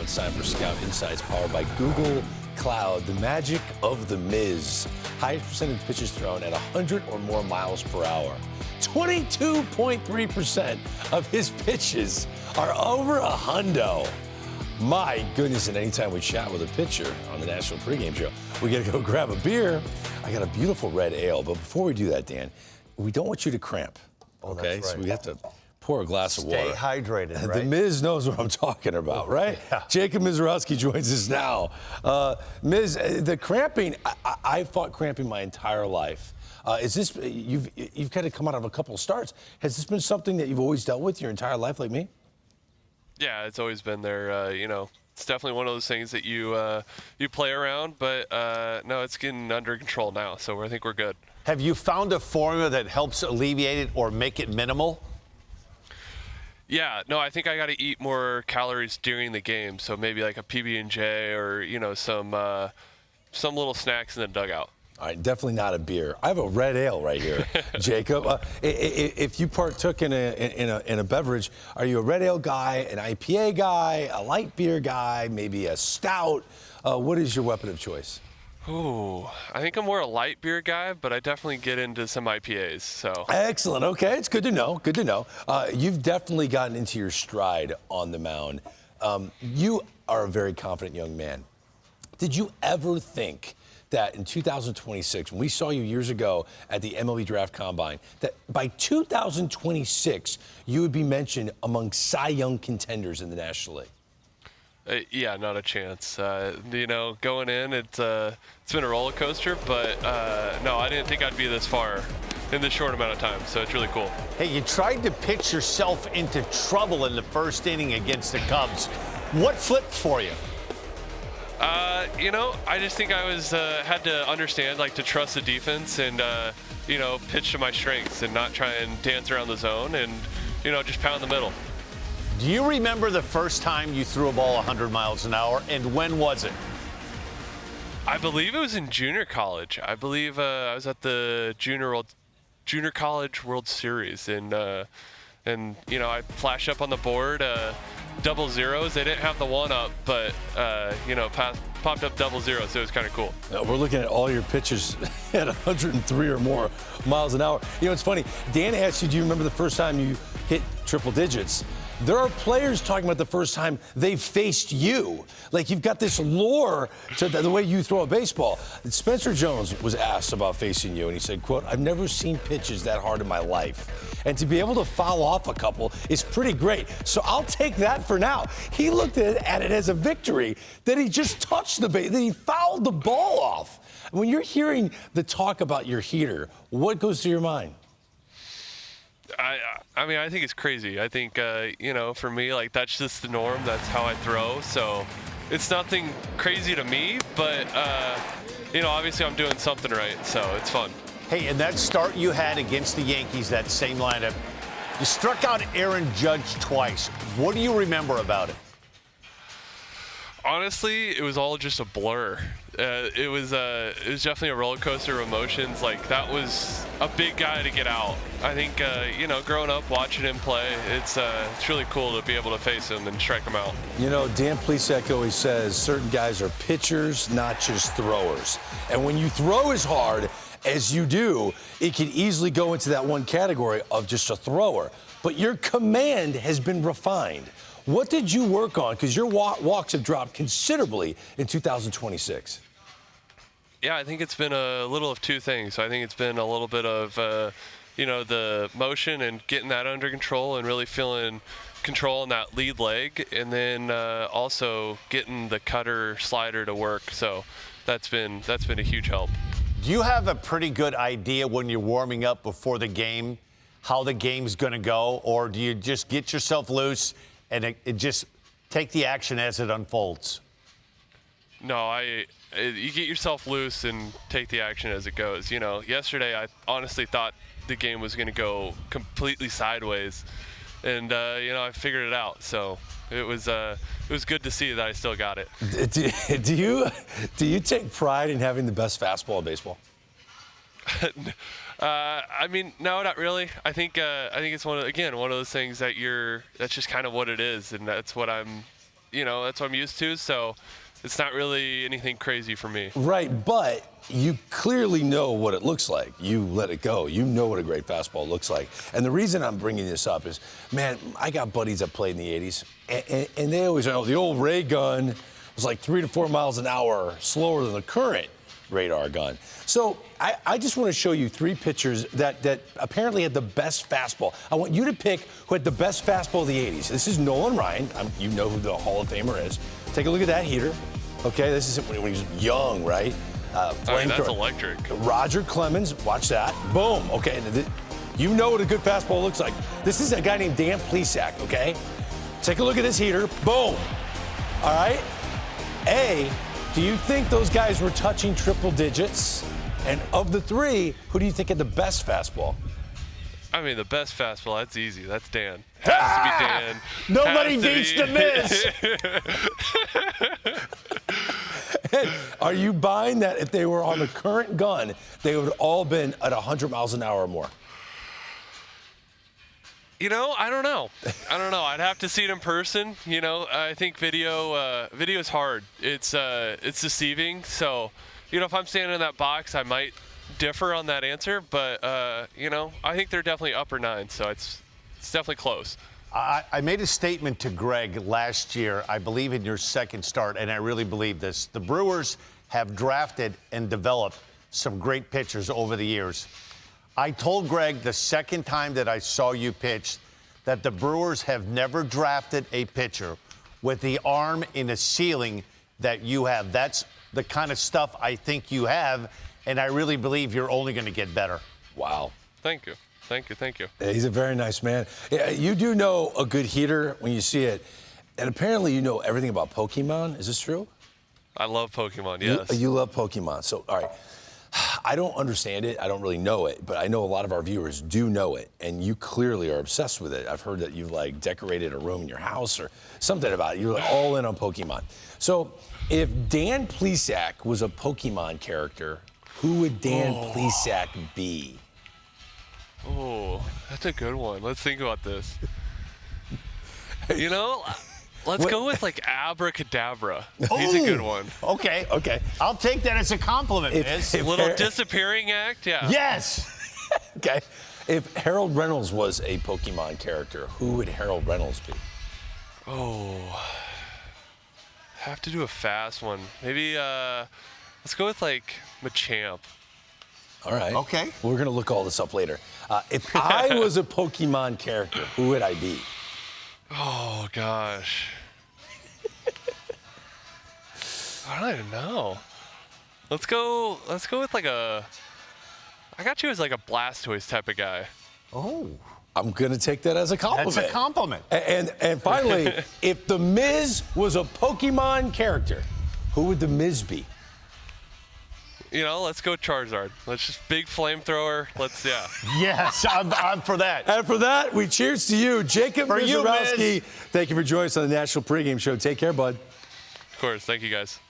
Now it's time for Scout Insights powered by Google Cloud. The magic of the Miz. Highest percentage of pitches thrown at 100 or more miles per hour. 22.3% of his pitches are over a hundo. My goodness, and anytime we chat with a pitcher on the National Pregame Show, we got to go grab a beer. I got a beautiful red ale, but before we do that, Dan, we don't want you to cramp, okay? That's right. So we have to pour a glass of water. Stay hydrated, right? The Miz knows what I'm talking about, right? Yeah. Jacob Misiorowski joins us now. Miz, the cramping, I fought cramping my entire life. Is this, you've kind of come out of a couple of starts. Has this been something that you've always dealt with your entire life like me? Yeah, it's always been there. It's definitely one of those things that you play around, but no, it's getting under control now, so I think we're good. Have you found a formula that helps alleviate it or make it minimal? Yeah, no, I think I got to eat more calories during the game, so maybe like a PB&J or some little snacks in the dugout. All right, definitely not a beer. I have a red ale right here, Jacob. If you partook in a beverage, are you a red ale guy, an IPA guy, a light beer guy, maybe a stout? What is your weapon of choice? Ooh, I think I'm more a light beer guy, but I definitely get into some IPAs. So excellent. Okay, it's good to know. Good to know. You've definitely gotten into your stride on the mound. You are a very confident young man. Did you ever think that in 2026, when we saw you years ago at the MLB Draft Combine, that by 2026 you would be mentioned among Cy Young contenders in the National League? Yeah, not a chance. Going in, it's been a roller coaster, but no, I didn't think I'd be this far in this short amount of time, so it's really cool. Hey, you tried to pitch yourself into trouble in the first inning against the Cubs. What flipped for you? I just think I had to understand, to trust the defense and, pitch to my strengths and not try and dance around the zone and, just pound the middle. Do you remember the first time you threw a ball 100 miles an hour, and when was it? I believe it was in junior college. I believe I was at the Junior College World Series, and I flashed up on the board double zeros. They didn't have the one up, but popped up double zeros, so it was kind of cool. We're looking at all your pitches at 103 or more miles an hour. It's funny. Dan asked you, do you remember the first time you hit triple digits? There are players talking about the first time they faced you. You've got this lore to the way you throw a baseball. Spencer Jones was asked about facing you, and he said, quote, "I've never seen pitches that hard in my life." And to be able to foul off a couple is pretty great. So I'll take that for now. He looked at it as a victory that he just touched the base, that he fouled the ball off. When you're hearing the talk about your heater, what goes through your mind? I think it's crazy. I think, for me, that's just the norm. That's how I throw. So it's nothing crazy to me, but, obviously I'm doing something right. So it's fun. Hey, in that start you had against the Yankees, that same lineup, you struck out Aaron Judge twice. What do you remember about it? Honestly, it was all just a blur. It was definitely a roller coaster of emotions. That was a big guy to get out. I think, growing up watching him play, it's really cool to be able to face him and strike him out. Dan Plesac always says certain guys are pitchers, not just throwers. And when you throw as hard as you do, it can easily go into that one category of just a thrower. But your command has been refined. What did you work on? Because your walks have dropped considerably in 2026. Yeah, I think it's been a little of two things. I think it's been a little bit of, the motion and getting that under control and really feeling control in that lead leg, and then also getting the cutter slider to work. So that's been a huge help. Do you have a pretty good idea when you're warming up before the game how the game's going to go, or do you just get yourself loose and it just take the action as it unfolds? No, you get yourself loose and take the action as it goes. Yesterday I honestly thought the game was going to go completely sideways, and I figured it out. So it was good to see that I still got it. Do you take pride in having the best fastball in baseball? No, not really. I think it's one of those things that's just kind of what it is, and that's what I'm that's what I'm used to. So it's not really anything crazy for me. Right, but you clearly know what it looks like. You let it go. You know what a great fastball looks like. And the reason I'm bringing this up is, man, I got buddies that played in the 80s, and they always know the old ray gun was like 3 to 4 miles an hour slower than the current radar gun. So I just want to show you 3 pitchers that apparently had the best fastball. I want you to pick who had the best fastball of the 80s. This is Nolan Ryan. You know who the Hall of Famer is. Take a look at that heater. Okay, this is when he was young, right? That's electric. Roger Clemens, watch that. Boom. Okay, you know what a good fastball looks like. This is a guy named Dan Plesac, okay? Take a look at this heater. Boom. All right. Do you think those guys were touching triple digits? And of the 3, who do you think had the best fastball? I mean, the best fastball, that's easy. That's Dan. Has to be Dan. Nobody beats the Miz. Are you buying that if they were on the current gun, they would all been at 100 miles an hour or more? I don't know. I'd have to see it in person. I think video is hard. It's deceiving. So, if I'm standing in that box, I might differ on that answer. But, I think they're definitely upper 9. So it's definitely close. I made a statement to Greg last year, I believe in your second start, and I really believe this. The Brewers have drafted and developed some great pitchers over the years. I told Greg the second time that I saw you pitch that the Brewers have never drafted a pitcher with the arm in a ceiling that you have. That's the kind of stuff I think you have, and I really believe you're only going to get better. Wow. Thank you. Yeah, he's a very nice man. Yeah, you do know a good heater when you see it, and apparently you know everything about Pokemon. Is this true? I love Pokemon, yes. You love Pokemon. So, all right. I don't understand it. I don't really know it, but I know a lot of our viewers do know it, and you clearly are obsessed with it. I've heard that you've decorated a room in your house or something about it. You're all in on Pokemon. So, if Dan Plesac was a Pokemon character, who would Dan Plesac be? Oh, that's a good one. Let's think about this. Let's go with Abracadabra. He's a good one. Okay. I'll take that as a compliment, Miz. A little disappearing act, yeah. Yes. Okay. If Harold Reynolds was a Pokemon character, who would Harold Reynolds be? Have to do a fast one. Maybe let's go with Machamp. All right. Okay. We're going to look all this up later. If I was a Pokemon character, who would I be? Oh, gosh. I don't even know. Let's go with I got you as a Blastoise type of guy. Oh. I'm going to take that as a compliment. That's a compliment. And finally, if The Miz was a Pokemon character, who would The Miz be? Let's go Charizard. Let's just big flamethrower. Yeah. Yes, I'm for that. And for that, we cheers to you, Jacob Misiorowski. Miz. Thank you for joining us on the National Pregame Show. Take care, bud. Of course. Thank you, guys.